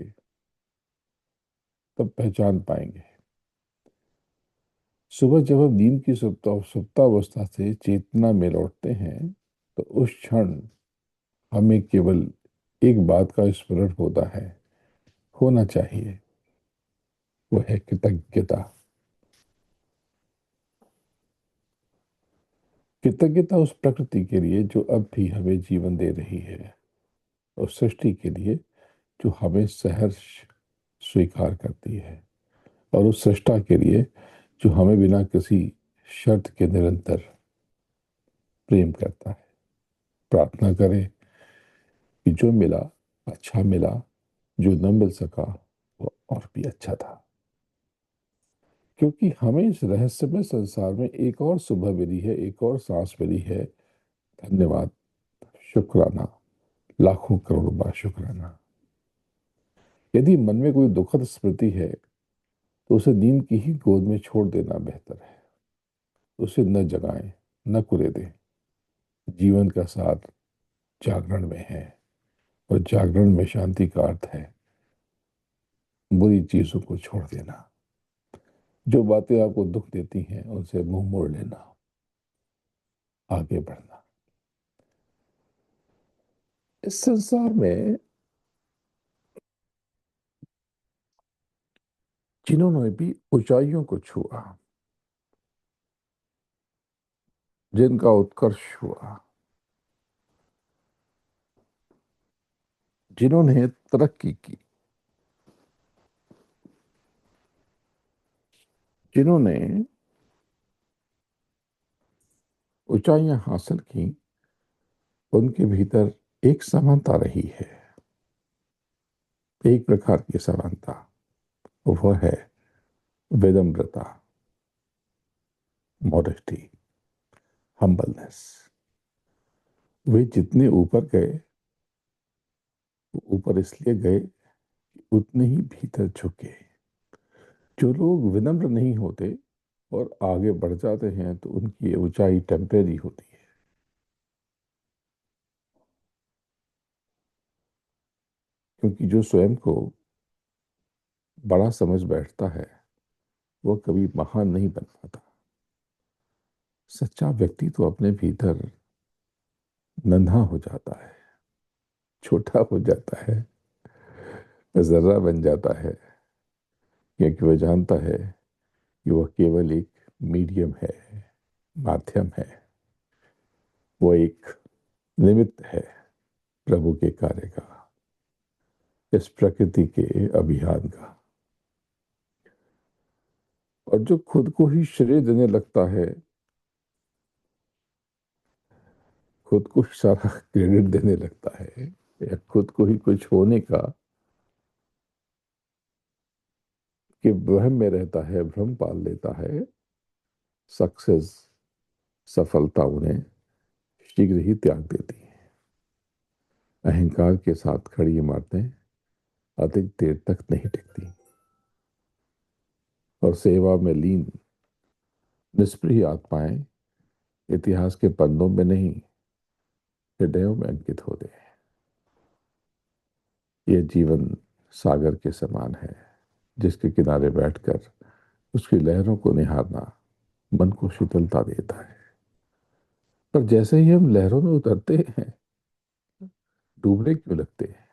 तब पहचान पाएंगे। सुबह जब हम नींद की सुप्तावस्था से चेतना में लौटते हैं, तो उस क्षण हमें केवल एक बात का स्मरण होता है, होना चाहिए, वो है कृतज्ञता। कृतज्ञता उस प्रकृति के लिए जो अब भी हमें जीवन दे रही है, और सृष्टि के लिए जो हमें सहर्ष स्वीकार करती है, और उस सृष्टा के लिए जो हमें बिना किसी शर्त के निरंतर प्रेम करता है। प्रार्थना करें कि जो मिला अच्छा मिला, जो न मिल सका वो और भी अच्छा था। क्योंकि हमें इस रहस्यमय संसार में एक और सुबह मिली है, एक और सांस मिली है। धन्यवाद, शुक्राना, लाखों करोड़ों बार शुक्राना। यदि मन में कोई दुखद स्मृति है तो उसे नींद की ही गोद में छोड़ देना बेहतर है। उसे न जगाएं, न कुरेदें। जीवन का सार जागरण में है, और जागरण में शांति का अर्थ है बुरी चीजों को छोड़ देना। जो बातें आपको दुख देती हैं उनसे मुंह मोड़ लेना, आगे बढ़ना। इस संसार में जिन्होंने भी ऊंचाइयों को छुआ, जिनका उत्कर्ष हुआ, जिन्होंने तरक्की की, जिन्होंने ऊंचाइयां हासिल की, उनके भीतर एक समानता रही है, एक प्रकार की समानता। वह है विनम्रता, मॉडेस्टी, हम्बलनेस। वे जितने ऊपर गए, ऊपर इसलिए गए कि उतने ही भीतर झुके। जो लोग विनम्र नहीं होते और आगे बढ़ जाते हैं तो उनकी ऊंचाई टेम्परेरी होती है। क्योंकि जो स्वयं को बड़ा समझ बैठता है वो कभी महान नहीं बन पाता। सच्चा व्यक्ति तो अपने भीतर नन्हा हो जाता है, छोटा हो जाता है, जर्रा बन जाता है। क्योंकि वह जानता है कि वह केवल एक मीडियम है, माध्यम है। वो एक निमित्त है प्रभु के कार्य का, इस प्रकृति के अभियान का। और जो खुद को ही श्रेय देने लगता है, खुद को ही सारा क्रेडिट देने लगता है, या खुद को ही कुछ होने का कि वहम में रहता है, भ्रम पाल लेता है, सक्सेस, सफलता उन्हें शीघ्र ही त्याग देती है। अहंकार के साथ खड़ी इमारतें अधिक देर तक नहीं टिकती, और सेवा में लीन निष्प्रिय आत्माएं इतिहास के पन्नों में नहीं, हृदयों में अंकित होते हैं। यह जीवन सागर के समान है, जिसके किनारे बैठकर उसकी लहरों को निहारना मन को शीतलता देता है। पर जैसे ही हम लहरों में उतरते हैं, डूबने क्यों लगते हैं?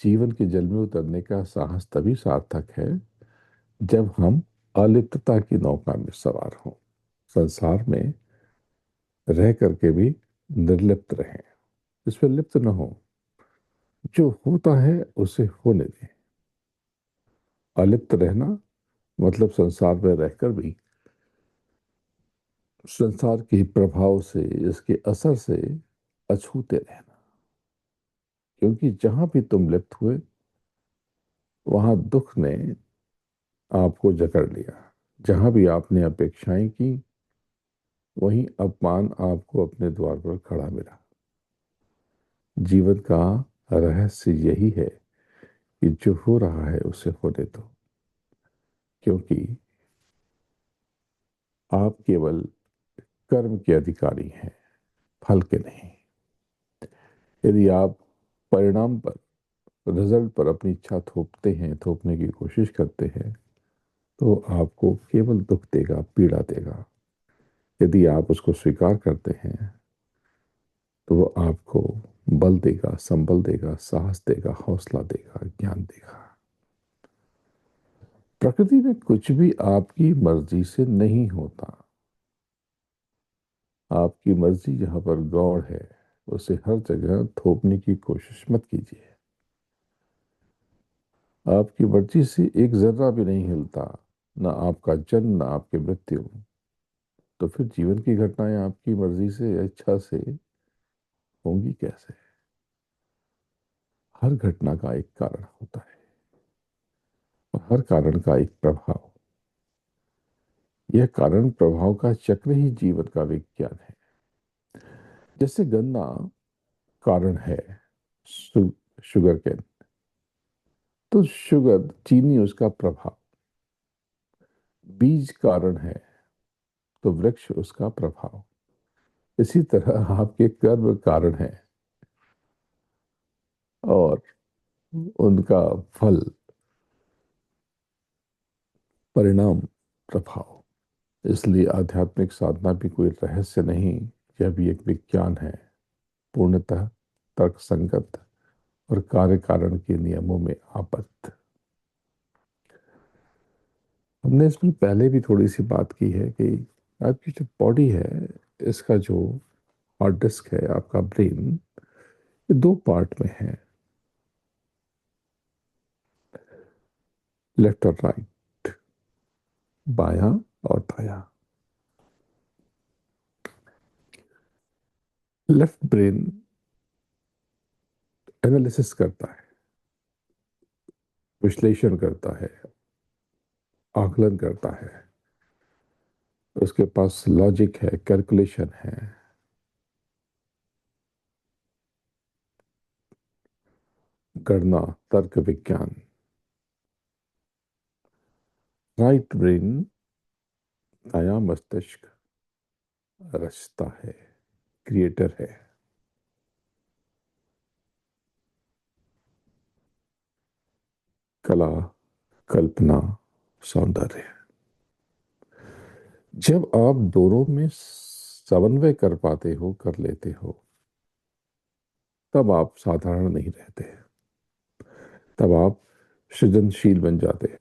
जीवन के जल में उतरने का साहस तभी सार्थक है जब हम अलिप्तता की नौका में सवार हों। संसार में रह करके भी निर्लिप्त रहें, इसमें लिप्त न हो। जो होता है उसे होने दें। अलिप्त रहना मतलब संसार में रहकर भी संसार के प्रभाव से, इसके असर से अछूते रहना। क्योंकि जहां भी तुम लिप्त हुए वहां दुख ने आपको जकड़ लिया। जहां भी आपने अपेक्षाएं की वहीं अपमान आपको अपने द्वार पर खड़ा मिला। जीवन का रहस्य यही है कि जो हो रहा है उसे होने दो। क्योंकि आप केवल कर्म के अधिकारी हैं, फल के नहीं। यदि आप परिणाम पर, रिजल्ट पर अपनी इच्छा थोपते हैं, थोपने की कोशिश करते हैं, तो आपको केवल दुख देगा, पीड़ा देगा। यदि आप उसको स्वीकार करते हैं तो वो आपको बल देगा, संबल देगा, साहस देगा, हौसला देगा, ज्ञान देगा। प्रकृति में कुछ भी आपकी मर्जी से नहीं होता। आपकी मर्जी जहां पर गौड़ है, उसे हर जगह थोपने की कोशिश मत कीजिए। आपकी मर्जी से एक जर्रा भी नहीं हिलता, ना आपका जन्म ना आपकी मृत्यु। तो फिर जीवन की घटनाएं आपकी मर्जी से या इच्छा से होंगी कैसे? हर घटना का एक कारण होता है और हर कारण का एक प्रभाव। यह कारण प्रभाव का चक्र ही जीवन का विज्ञान है। जैसे गन्ना कारण है, शुगर केन, तो शुगर चीनी उसका प्रभाव। बीज कारण है तो वृक्ष उसका प्रभाव। इसी तरह आपके कर्म कारण है और उनका फल, परिणाम, प्रभाव। इसलिए आध्यात्मिक साधना भी कोई रहस्य नहीं, यह भी एक विज्ञान है, पूर्णतः तर्क संगत और कार्य कारण के नियमों में आबद्ध। हमने इसमें पहले भी थोड़ी सी बात की है कि आपकी जो बॉडी है, इसका जो हार्ड डिस्क है, आपका ब्रेन, ये दो पार्ट में है, लेफ्ट और राइट, बायां और दायां। लेफ्ट ब्रेन एनालिसिस करता है, विश्लेषण करता है, आकलन करता है, उसके पास लॉजिक है, कैलकुलेशन है, गणना, तर्क विज्ञान। राइट ब्रेन, दायां मस्तिष्क, रचता है, क्रिएटर है। कला, कल्पना, सौंदर्य। जब आप दोनों में समन्वय कर पाते हो, कर लेते हो, तब आप साधारण नहीं रहते, तब आप सृजनशील बन जाते हैं,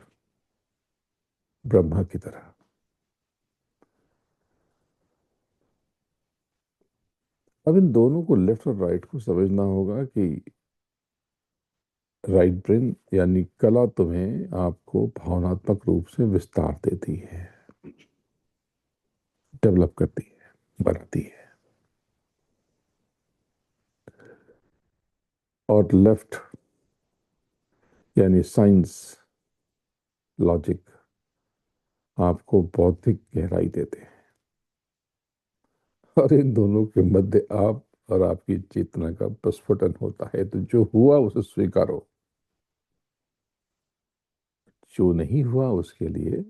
ब्रह्मा की तरह। अब इन दोनों को, लेफ्ट और राइट को समझना होगा कि राइट ब्रेन यानी कला तुम्हें, आपको भावनात्मक रूप से विस्तार देती है, डेवलप करती है, बनाती है। और लेफ्ट यानी साइंस, लॉजिक, आपको बौद्धिक गहराई देते हैं। और इन दोनों के मध्य आप और आपकी चेतना का प्रस्फुटन होता है। तो जो हुआ उसे स्वीकारो, जो नहीं हुआ उसके लिए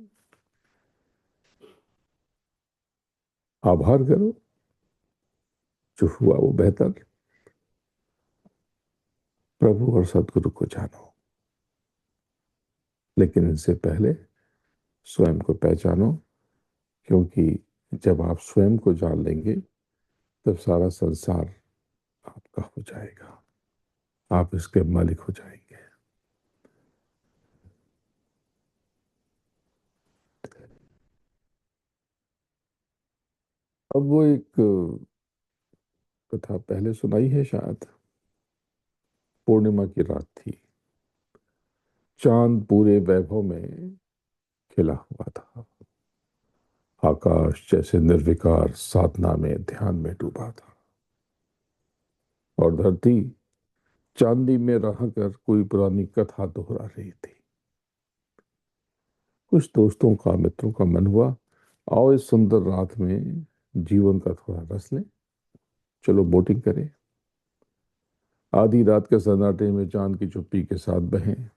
आभार करो, जो हुआ वो बेहतर। प्रभु और सदगुरु को जानो, लेकिन इनसे पहले स्वयं को पहचानो, क्योंकि जब आप स्वयं को जान लेंगे तब सारा संसार आपका हो जाएगा, आप इसके मालिक हो जाएंगे। अब वो एक कथा पहले सुनाई है शायद। पूर्णिमा की रात थी, चांद पूरे वैभव में खिला हुआ था, आकाश जैसे निर्विकार साधना में, ध्यान में डूबा था, और धरती चांदी में रहकर कोई पुरानी कथा दोहरा रही थी। कुछ दोस्तों का, मित्रों का मन हुआ, आओ इस सुंदर रात में जीवन का थोड़ा रस लें, चलो बोटिंग करें, आधी रात के सन्नाटे में चांद की चुप्पी के साथ बहें।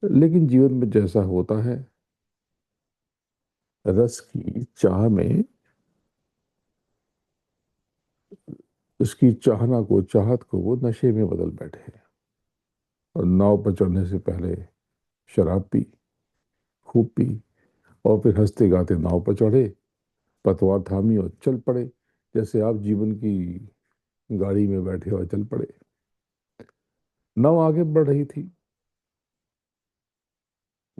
लेकिन जीवन में जैसा होता है, रस की चाह में उसकी चाहना को, चाहत को वो नशे में बदल बैठे, और नाव पर चढ़ने से पहले शराब पी, खूब पी, और फिर हंसते गाते नाव पर चढ़े, पतवार थामी और चल पड़े। जैसे आप जीवन की गाड़ी में बैठे और चल पड़े। नाव आगे बढ़ रही थी,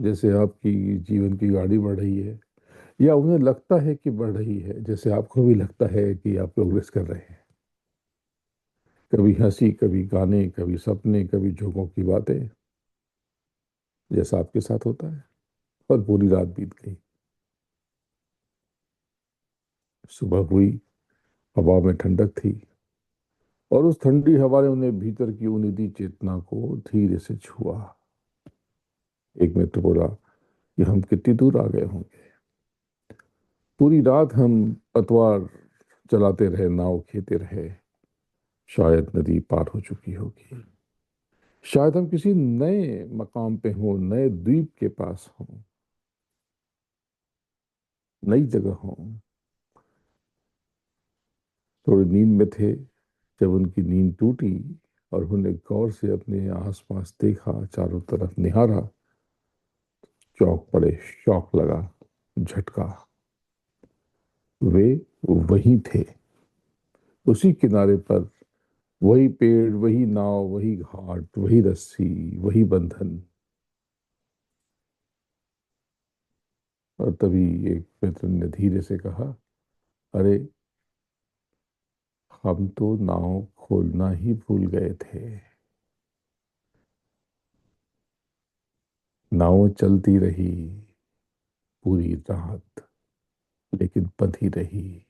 जैसे आपकी जीवन की गाड़ी बढ़ रही है, या उन्हें लगता है कि बढ़ रही है, जैसे आपको भी लगता है कि आप प्रोग्रेस कर रहे हैं। कभी हंसी, कभी गाने, कभी सपने, कभी झोंकों की बातें, जैसा आपके साथ होता है। और पूरी रात बीत गई। सुबह हुई, हवा में ठंडक थी, और उस ठंडी हवा ने उन्हें भीतर की उन्नीदी चेतना को धीरे से छुआ। एक मित्र बोला कि हम कितनी दूर आ गए होंगे। पूरी रात हम पतवार चलाते रहे, नाव खेते रहे। शायद नदी पार हो चुकी होगी। शायद हम किसी नए मकाम पे हों, नए द्वीप के पास हों, नई जगह हों। थोड़ी नींद में थे जब उनकी नींद टूटी, और उन्हें गौर से अपने आसपास देखा, चारों तरफ निहारा। चौंक पड़े, शौक लगा, झटका। वे वहीं थे, उसी किनारे पर। वही पेड़, वही नाव, वही घाट, वही रस्सी, वही बंधन। और तभी एक मित्र ने धीरे से कहा, अरे, हम तो नाव खोलना ही भूल गए थे। नाव चलती रही पूरी रात, लेकिन बंधी रही।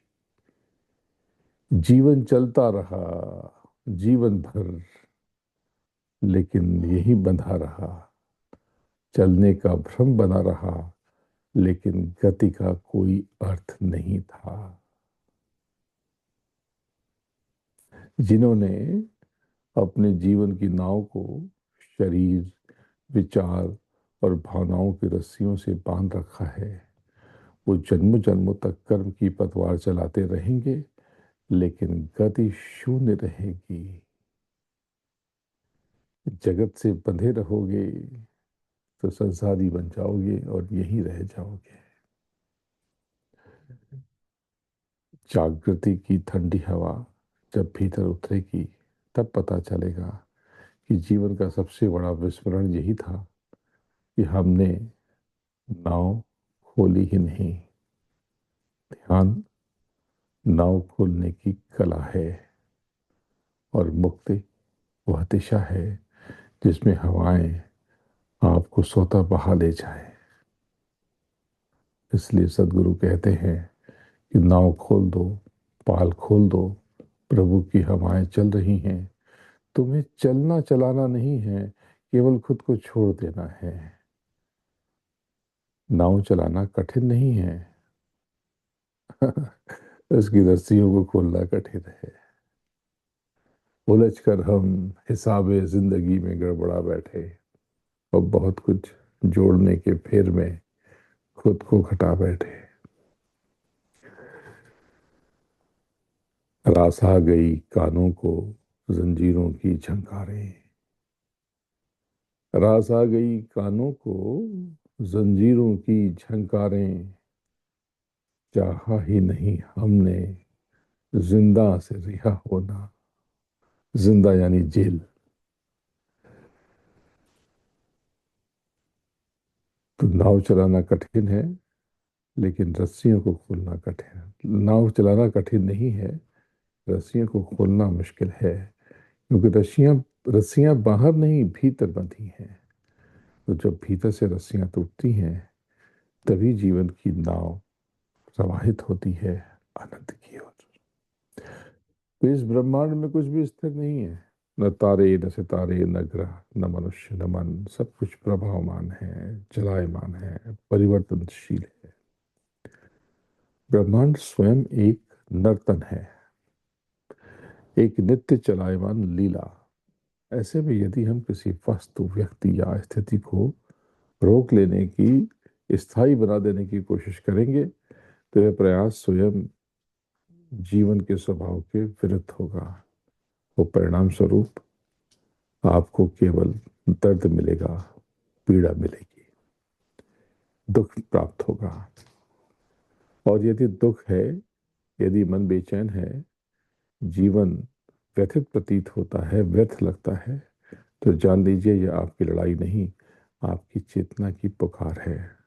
जीवन चलता रहा जीवन भर, लेकिन यही बंधा रहा। चलने का भ्रम बना रहा, लेकिन गति का कोई अर्थ नहीं था। जिन्होंने अपने जीवन की नाव को शरीर, विचार और भावनाओं की रस्सियों से बांध रखा है, वो जन्मों जन्मों तक कर्म की पतवार चलाते रहेंगे, लेकिन गति शून्य रहेगी। जगत से बंधे रहोगे तो संसारी बन जाओगे और यहीं रह जाओगे। जागृति की ठंडी हवा जब भीतर उतरेगी, तब पता चलेगा कि जीवन का सबसे बड़ा विस्मरण यही था कि हमने नाव खोली ही नहीं। ध्यान नाव खोलने की कला है, और मुक्ति वह दिशा है जिसमें हवाएं आपको स्वतः बहा ले जाए। इसलिए सदगुरु कहते हैं कि नाव खोल दो, पाल खोल दो, प्रभु की हवाएं चल रही हैं। तुम्हें चलना चलाना नहीं है, केवल खुद को छोड़ देना है। नाव चलाना कठिन नहीं है। उसकी रस्सियों को खोलना कठिन है। उलझ कर हम हिसाबे जिंदगी में गड़बड़ा बैठे, और बहुत कुछ जोड़ने के फेर में खुद को घटा बैठे। रास आ गई कानों को जंजीरों की झंकारें। रास आ गई कानों को जंजीरों की झंकारें। चाहा ही नहीं हमने जिंदा से रिहा होना। जिंदा यानी जेल। तो नाव चलाना कठिन है, लेकिन रस्सियों को खोलना कठिन है। नाव चलाना कठिन नहीं है, रस्सियों को खोलना मुश्किल है। क्योंकि रस्सियां रस्सियां बाहर नहीं, भीतर बंधी हैं। तो जब भीतर से रस्सियां टूटती हैं, तभी जीवन की नाव प्रवाहित होती है आनंद की ओर। तो इस ब्रह्मांड में कुछ भी स्थिर नहीं है। न तारे, न सितारे, न ग्रह, न मनुष्य, न मन। सब कुछ प्रभावमान है, चलायमान है, परिवर्तनशील है। ब्रह्मांड स्वयं एक नर्तन है, एक नित्य चलायमान लीला। ऐसे में यदि हम किसी वस्तु, व्यक्ति या स्थिति को रोक लेने की, स्थायी बना देने की कोशिश करेंगे, तो यह प्रयास स्वयं जीवन के स्वभाव के विरुद्ध होगा। वो परिणाम स्वरूप आपको केवल दर्द मिलेगा, पीड़ा मिलेगी, दुख प्राप्त होगा। और यदि दुख है, यदि मन बेचैन है, जीवन व्यथित प्रतीत होता है, व्यर्थ लगता है, तो जान लीजिए यह आपकी लड़ाई नहीं, आपकी चेतना की पुकार है।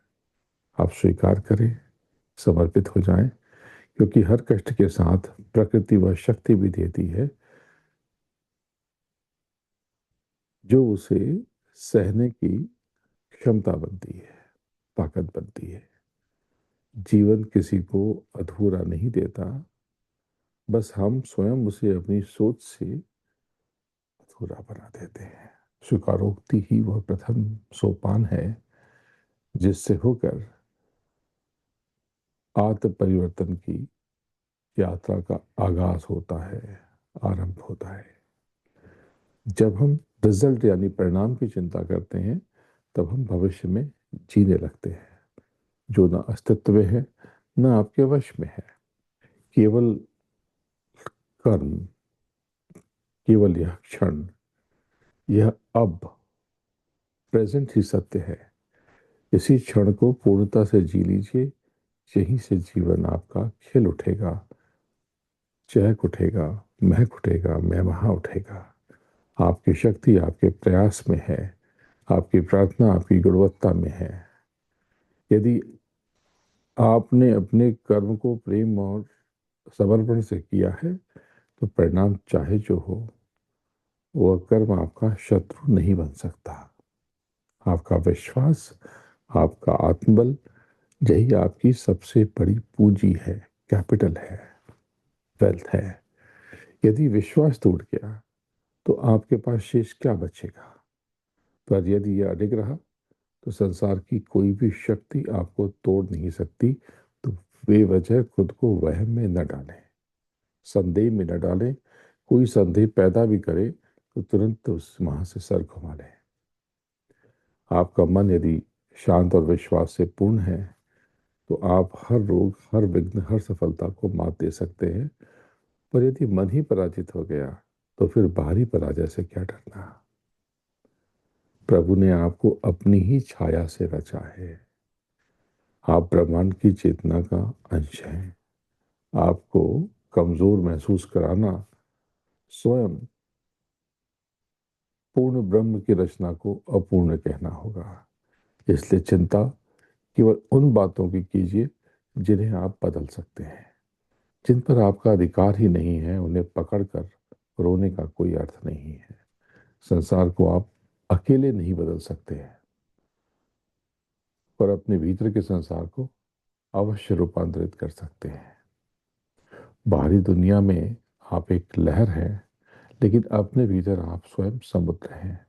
आप स्वीकार करें, समर्पित हो जाएं, क्योंकि हर कष्ट के साथ प्रकृति वह शक्ति भी देती है जो उसे सहने की क्षमता बनती है, ताकत बनती है। जीवन किसी को अधूरा नहीं देता, बस हम स्वयं उसे अपनी सोच से अधूरा बना देते हैं। स्वीकारोक्ति ही वह प्रथम सोपान है जिससे होकर आत्म परिवर्तन की यात्रा का आगाज होता है, आरंभ होता है। जब हम रिजल्ट यानी परिणाम की चिंता करते हैं, तब हम भविष्य में जीने लगते हैं जो ना अस्तित्व में है, ना आपके वश में है। केवल कर्म, केवल यह क्षण, यह अब प्रेजेंट ही सत्य है। इसी क्षण को पूर्णता से जी लीजिए। यहीं से जीवन आपका खिल उठेगा, चहक उठेगा, महक उठेगा, महमहा उठेगा। आपकी शक्ति आपके प्रयास में है, आपकी प्रार्थना आपकी गुणवत्ता में है। यदि आपने अपने कर्म को प्रेम और समर्पण से किया है, तो परिणाम चाहे जो हो, वह कर्म आपका शत्रु नहीं बन सकता। आपका विश्वास, आपका आत्मबल, यही आपकी सबसे बड़ी पूंजी है, कैपिटल है, वेल्थ है। यदि विश्वास टूट गया, तो आपके पास शेष क्या बचेगा? पर यदि यह अडिग रहा, तो संसार की कोई भी शक्ति आपको तोड़ नहीं सकती। तो बेवजह खुद को वहम में न डालें, संदेह में न डालें। कोई संदेह पैदा भी करे, तो तुरंत उस वहां से सर घुमा लें। आपका मन यदि शांत और विश्वास से पूर्ण है, तो आप हर रोग, हर विघ्न, हर सफलता को मात दे सकते हैं। पर यदि मन ही पराजित हो गया, तो फिर बाहरी पराजय से क्या डरना? प्रभु ने आपको अपनी ही छाया से रचा है। आप ब्रह्मांड की चेतना का अंश हैं। आपको कमजोर महसूस कराना स्वयं पूर्ण ब्रह्म की रचना को अपूर्ण कहना होगा। इसलिए चिंता केवल उन बातों की कीजिए जिन्हें आप बदल सकते हैं। जिन पर आपका अधिकार ही नहीं है, उन्हें पकड़कर रोने का कोई अर्थ नहीं है। संसार को आप अकेले नहीं बदल सकते हैं, पर अपने भीतर के संसार को अवश्य रूपांतरित कर सकते हैं। बाहरी दुनिया में आप एक लहर हैं, लेकिन अपने भीतर आप स्वयं समुद्र हैं।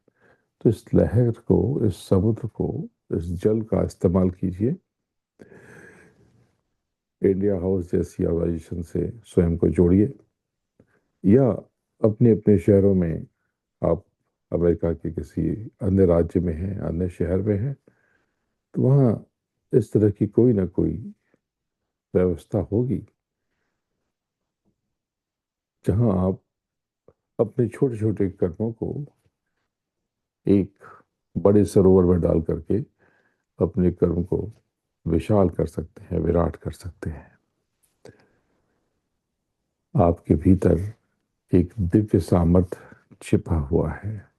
तो इस लहर को, इस समुद्र को, इस जल का इस्तेमाल कीजिए। इंडिया हाउस जैसी ऑर्गेनाइजेशन से स्वयं को जोड़िए, या अपने अपने शहरों में, आप अमेरिका के किसी अन्य राज्य में हैं, अन्य शहर में हैं, तो वहाँ इस तरह की कोई ना कोई व्यवस्था होगी जहाँ आप अपने छोटे छोटे कर्मों को एक बड़े सरोवर में डाल करके अपने कर्म को विशाल कर सकते हैं, विराट कर सकते हैं। आपके भीतर एक दिव्य सामर्थ्य छिपा हुआ है,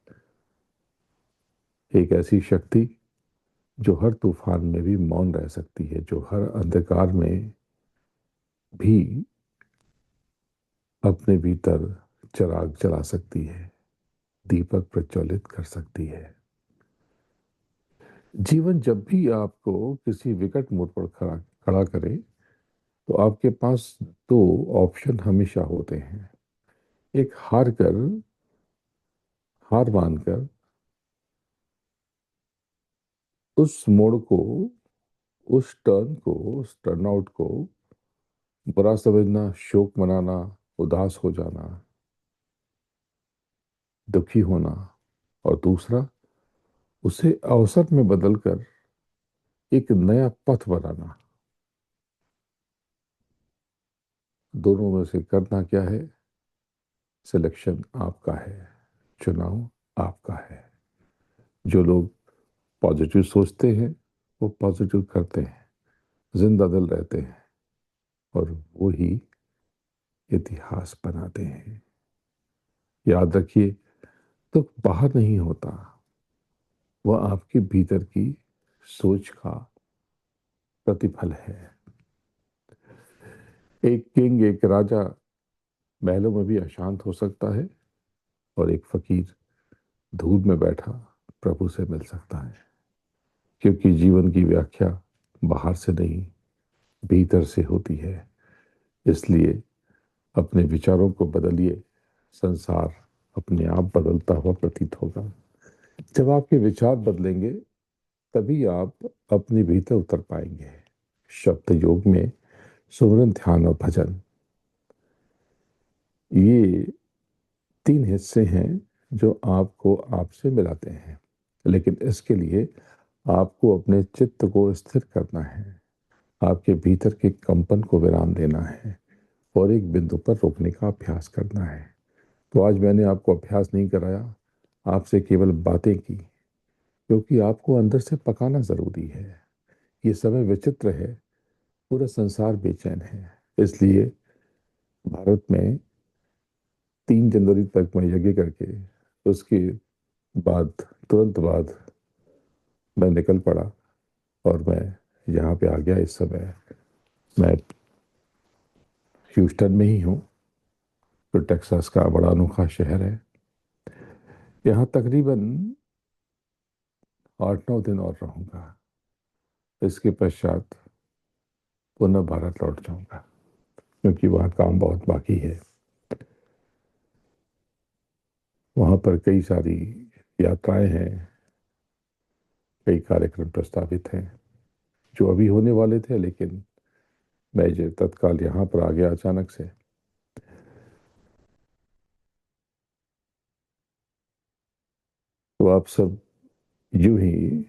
एक ऐसी शक्ति जो हर तूफान में भी मौन रह सकती है, जो हर अंधकार में भी अपने भीतर चिराग जला सकती है, दीपक प्रज्वलित कर सकती है। जीवन जब भी आपको किसी विकट मोड़ पर खड़ा खड़ा करे, तो आपके पास दो ऑप्शन हमेशा होते हैं। एक हार मानकर उस मोड़ को, उस टर्न को, उस टर्नआउट को बुरा समझना, शोक मनाना, उदास हो जाना, दुखी होना। और दूसरा, उसे अवसर में बदलकर एक नया पथ बनाना। दोनों में से करना क्या है? सिलेक्शन आपका है, चुनाव आपका है। जो लोग पॉजिटिव सोचते हैं, वो पॉजिटिव करते हैं, जिंदा दिल रहते हैं, और वो ही इतिहास बनाते हैं। याद रखिए, दुख बाहर नहीं होता, वह आपके भीतर की सोच का प्रतिफल है। एक किंग, एक राजा महलों में भी अशांत हो सकता है, और एक फकीर धूप में बैठा प्रभु से मिल सकता है। क्योंकि जीवन की व्याख्या बाहर से नहीं, भीतर से होती है। इसलिए अपने विचारों को बदलिए, संसार अपने आप बदलता हुआ प्रतीत होगा। जब आपके विचार बदलेंगे, तभी आप अपने भीतर उतर पाएंगे। शब्द योग में सुमरन, ध्यान और भजन, ये तीन हिस्से हैं जो आपको आपसे मिलाते हैं। लेकिन इसके लिए आपको अपने चित्त को स्थिर करना है, आपके भीतर के कंपन को विराम देना है और एक बिंदु पर रोकने का अभ्यास करना है। तो आज मैंने आपको अभ्यास नहीं कराया, आपसे केवल बातें की, क्योंकि आपको अंदर से पकाना जरूरी है। ये समय विचित्र है, पूरा संसार बेचैन है। इसलिए भारत में 3 जनवरी तक मैं यज्ञ करके, उसके बाद, तुरंत बाद मैं निकल पड़ा और मैं यहाँ पे आ गया। इस समय मैं ह्यूस्टन में ही हूँ, जो टेक्सास का बड़ा अनोखा शहर है। यहाँ तकरीबन 8-9 दिन और रहूँगा। इसके पश्चात पुनः भारत लौट जाऊँगा, क्योंकि वहाँ काम बहुत बाकी है। वहाँ पर कई सारी यात्राएं हैं, कई कार्यक्रम प्रस्तावित हैं जो अभी होने वाले थे, लेकिन मैं जो तत्काल यहाँ पर आ गया अचानक से। तो आप सब यूं ही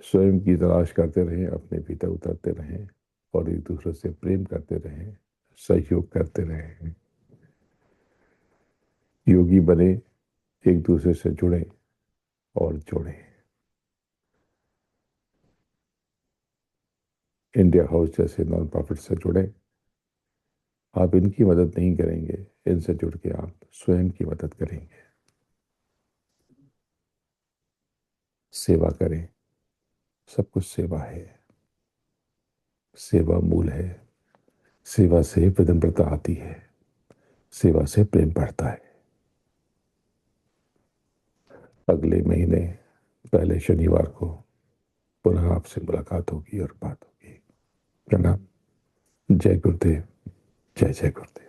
स्वयं की तलाश करते रहें, अपने भीतर उतरते रहें और एक दूसरे से प्रेम करते रहें, सहयोग करते रहें, योगी बने, एक दूसरे से जुड़ें और जोड़ें। इंडिया हाउस जैसे नॉन प्रॉफिट से जुड़ें। आप इनकी मदद नहीं करेंगे, इनसे जुड़ के आप स्वयं की मदद करेंगे। सेवा करें, सब कुछ सेवा है। सेवा मूल है। सेवा से विनम्रता आती है, सेवा से प्रेम बढ़ता है। अगले महीने पहले शनिवार को पुनः आपसे मुलाकात होगी और बात होगी। प्रणाम। जय गुरुदेव। जय जय गुरुदेव।